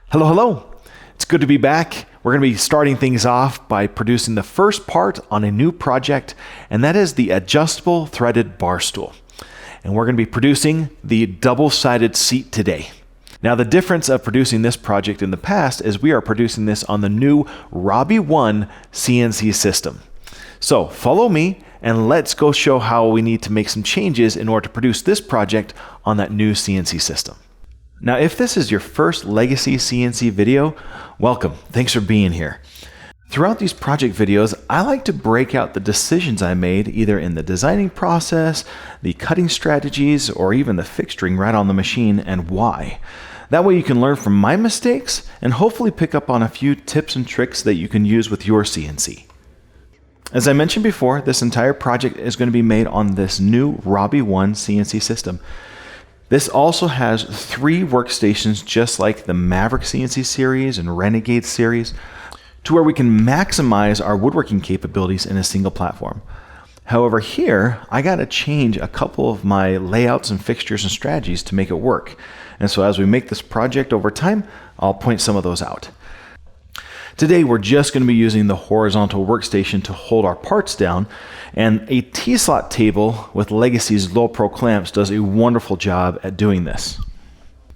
Hello, hello. It's good to be back. We're going to be starting things off by producing the first part on a new project, and that is the adjustable threaded bar stool. And we're going to be producing the double-sided seat today. Now, the difference of producing this project in the past is we are producing this on the new Robby One CNC system. So follow me and let's go show how we need to make some changes in order to produce this project on that new CNC system. Now, if this is your first legacy CNC video, welcome. Thanks for being here. Throughout these project videos, I like to break out the decisions I made either in the designing process, the cutting strategies, or even the fixturing right on the machine and why. That way you can learn from my mistakes and hopefully pick up on a few tips and tricks that you can use with your CNC. As I mentioned before, this entire project is going to be made on this new Robby One CNC system. This also has 3 workstations just like the Maverick CNC series and Renegade series, to where we can maximize our woodworking capabilities in a single platform. However, here I got to change a couple of my layouts and fixtures and strategies to make it work. And so as we make this project over time, I'll point some of those out. Today we're just going to be using the horizontal workstation to hold our parts down, and a T-slot table with Legacy's low pro clamps does a wonderful job at doing this.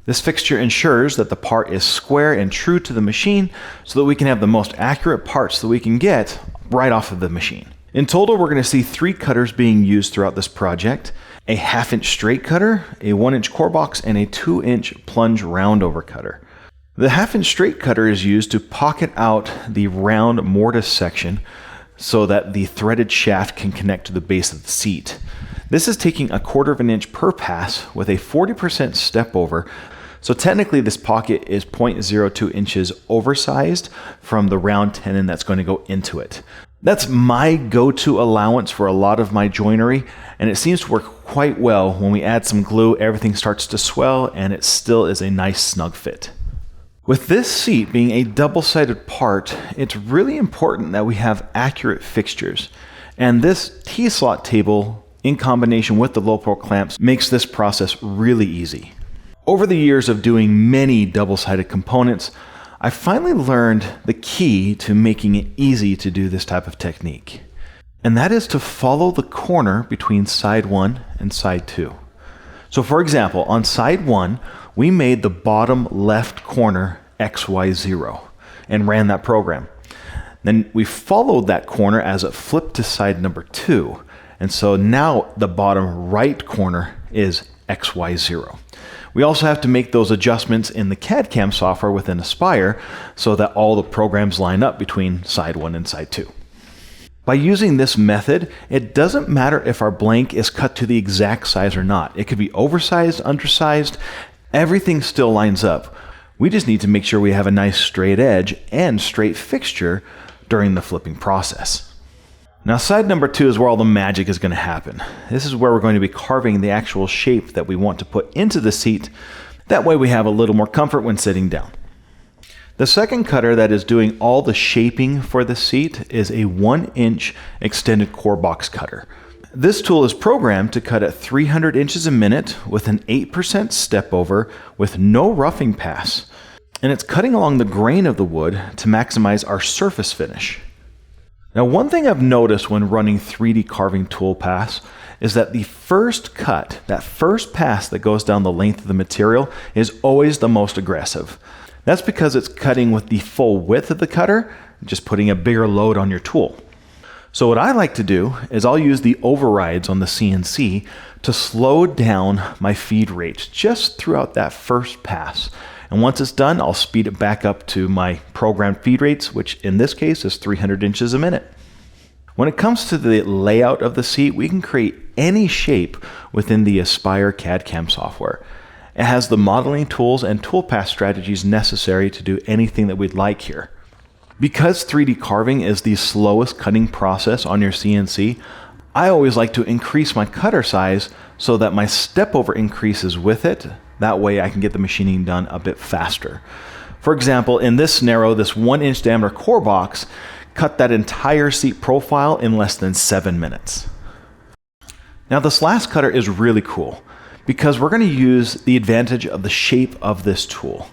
This fixture ensures that the part is square and true to the machine so that we can have the most accurate parts that we can get right off of the machine. In total, we're going to see 3 cutters being used throughout this project: a 1/2-inch straight cutter, a 1-inch core box, and a 2-inch plunge roundover cutter. The 1/2-inch straight cutter is used to pocket out the round mortise section so that the threaded shaft can connect to the base of the seat. This is taking 1/4 inch per pass with a 40% step over, so technically this pocket is 0.02 inches oversized from the round tenon that's going to go into it. That's my go-to allowance for a lot of my joinery, and it seems to work quite well. When we add some glue, everything starts to swell and it still is a nice snug fit. With this seat being a double-sided part, it's really important that we have accurate fixtures. And this T-slot table, in combination with the low pro clamps, makes this process really easy. Over the years of doing many double-sided components, I finally learned the key to making it easy to do this type of technique. And that is to follow the corner between side 1 and side 2. So for example, on side 1, we made the bottom left corner XY0 and ran that program. Then we followed that corner as it flipped to side number 2. And so now the bottom right corner is XY0. We also have to make those adjustments in the CAD/CAM software within Aspire so that all the programs line up between side 1 and side 2. By using this method, it doesn't matter if our blank is cut to the exact size or not. It could be oversized, undersized, everything still lines up. We just need to make sure we have a nice straight edge and straight fixture during the flipping process. Now, side number 2 is where all the magic is going to happen. This is where we're going to be carving the actual shape that we want to put into the seat. That way we have a little more comfort when sitting down. The second cutter that is doing all the shaping for the seat is a 1-inch extended core box cutter. This tool is programmed to cut at 300 inches a minute with an 8% step over with no roughing pass. And it's cutting along the grain of the wood to maximize our surface finish. Now, one thing I've noticed when running 3D carving tool paths is that the first cut, that first pass that goes down the length of the material, is always the most aggressive. That's because it's cutting with the full width of the cutter, just putting a bigger load on your tool. So what I like to do is I'll use the overrides on the CNC to slow down my feed rate just throughout that first pass. And once it's done, I'll speed it back up to my programmed feed rates, which in this case is 300 inches a minute. When it comes to the layout of the seat, we can create any shape within the Aspire CAD/CAM software. It has the modeling tools and toolpath strategies necessary to do anything that we'd like here. Because 3D carving is the slowest cutting process on your CNC, I always like to increase my cutter size so that my step over increases with it. That way I can get the machining done a bit faster. For example, in this scenario, this 1-inch diameter core box cut that entire seat profile in less than 7 minutes. Now, this last cutter is really cool because we're going to use the advantage of the shape of this tool.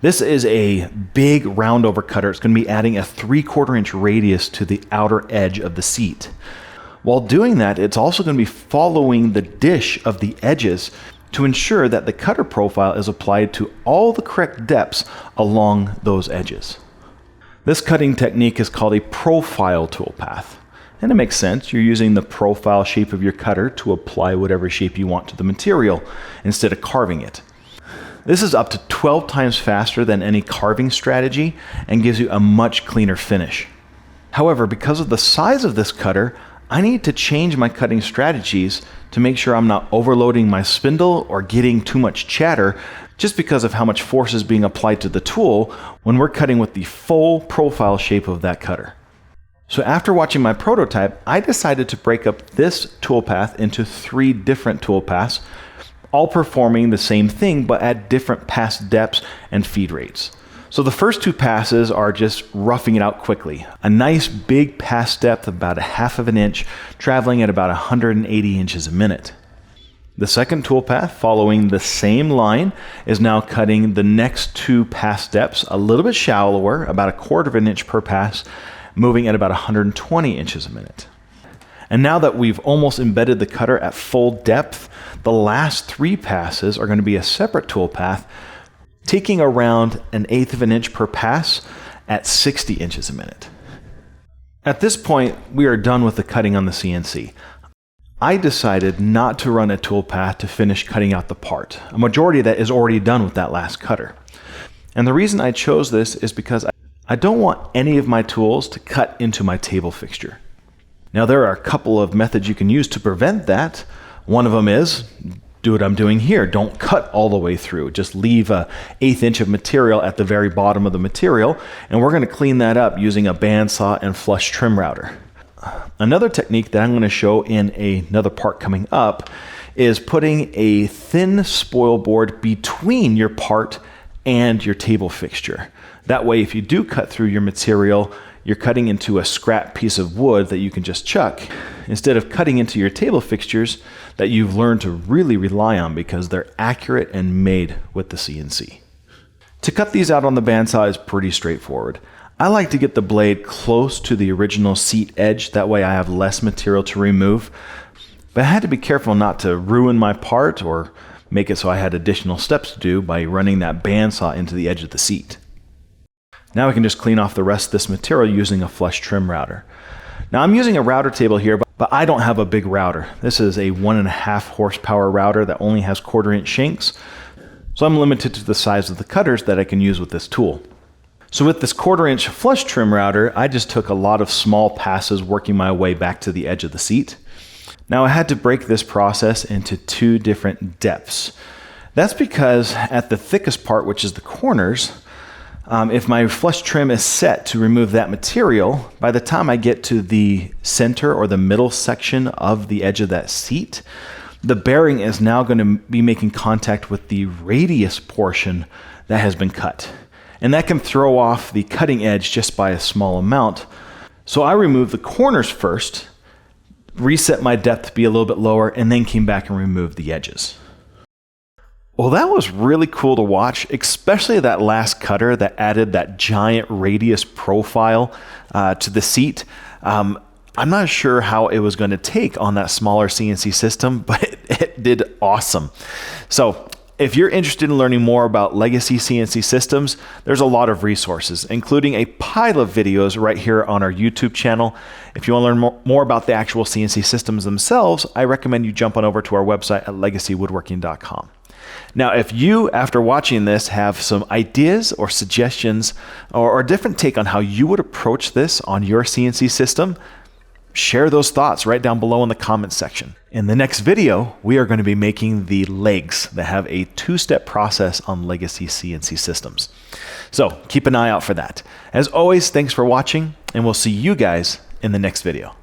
This is a big roundover cutter. It's going to be adding a 3/4 inch radius to the outer edge of the seat. While doing that, it's also going to be following the dish of the edges to ensure that the cutter profile is applied to all the correct depths along those edges. This cutting technique is called a profile toolpath. And it makes sense. You're using the profile shape of your cutter to apply whatever shape you want to the material instead of carving it. This is up to 12 times faster than any carving strategy and gives you a much cleaner finish. However, because of the size of this cutter, I need to change my cutting strategies to make sure I'm not overloading my spindle or getting too much chatter just because of how much force is being applied to the tool when we're cutting with the full profile shape of that cutter. So after watching my prototype, I decided to break up this toolpath into 3 different toolpaths, all performing the same thing but at different pass depths and feed rates. So the first 2 passes are just roughing it out quickly. A nice big pass depth of about 1/2 inch, traveling at about 180 inches a minute. The second toolpath, following the same line, is now cutting the next 2 pass depths a little bit shallower, about 1/4 inch per pass, moving at about 120 inches a minute. And now that we've almost embedded the cutter at full depth, the last 3 passes are going to be a separate toolpath, taking around 1/8 inch per pass at 60 inches a minute. At this point, we are done with the cutting on the CNC. I decided not to run a toolpath to finish cutting out the part. A majority of that is already done with that last cutter. And the reason I chose this is because I don't want any of my tools to cut into my table fixture. Now there are a couple of methods you can use to prevent that. One of them is do what I'm doing here. Don't cut all the way through. Just leave a 1/8 inch of material at the very bottom of the material, and we're going to clean that up using a bandsaw and flush trim router. Another technique that I'm going to show in another part coming up is putting a thin spoil board between your part and your table fixture. That way, if you do cut through your material, you're cutting into a scrap piece of wood that you can just chuck, instead of cutting into your table fixtures that you've learned to really rely on because they're accurate and made with the CNC. To cut these out on the bandsaw is pretty straightforward. I like to get the blade close to the original seat edge, that way I have less material to remove. But I had to be careful not to ruin my part or make it so I had additional steps to do by running that bandsaw into the edge of the seat. Now I can just clean off the rest of this material using a flush trim router. Now I'm using a router table here, but I don't have a big router. This is a 1.5 horsepower router that only has 1/4 inch shanks, so I'm limited to the size of the cutters that I can use with this tool. So with this 1/4 inch flush trim router, I just took a lot of small passes working my way back to the edge of the seat. Now I had to break this process into 2 different depths. That's because at the thickest part, which is the corners, if my flush trim is set to remove that material, by the time I get to the center or the middle section of the edge of that seat, the bearing is now going to be making contact with the radius portion that has been cut. And that can throw off the cutting edge just by a small amount. So I removed the corners first, reset my depth to be a little bit lower, and then came back and removed the edges. Well, that was really cool to watch, especially that last cutter that added that giant radius profile to the seat. I'm not sure how it was going to take on that smaller CNC system, but it did awesome. So if you're interested in learning more about legacy CNC systems, there's a lot of resources, including a pile of videos right here on our YouTube channel. If you want to learn more about the actual CNC systems themselves, I recommend you jump on over to our website at legacywoodworking.com. Now, if you, after watching this, have some ideas or suggestions or a different take on how you would approach this on your CNC system, share those thoughts right down below in the comments section. In the next video, we are going to be making the legs that have a 2-step process on legacy CNC systems. So keep an eye out for that. As always, thanks for watching, and we'll see you guys in the next video.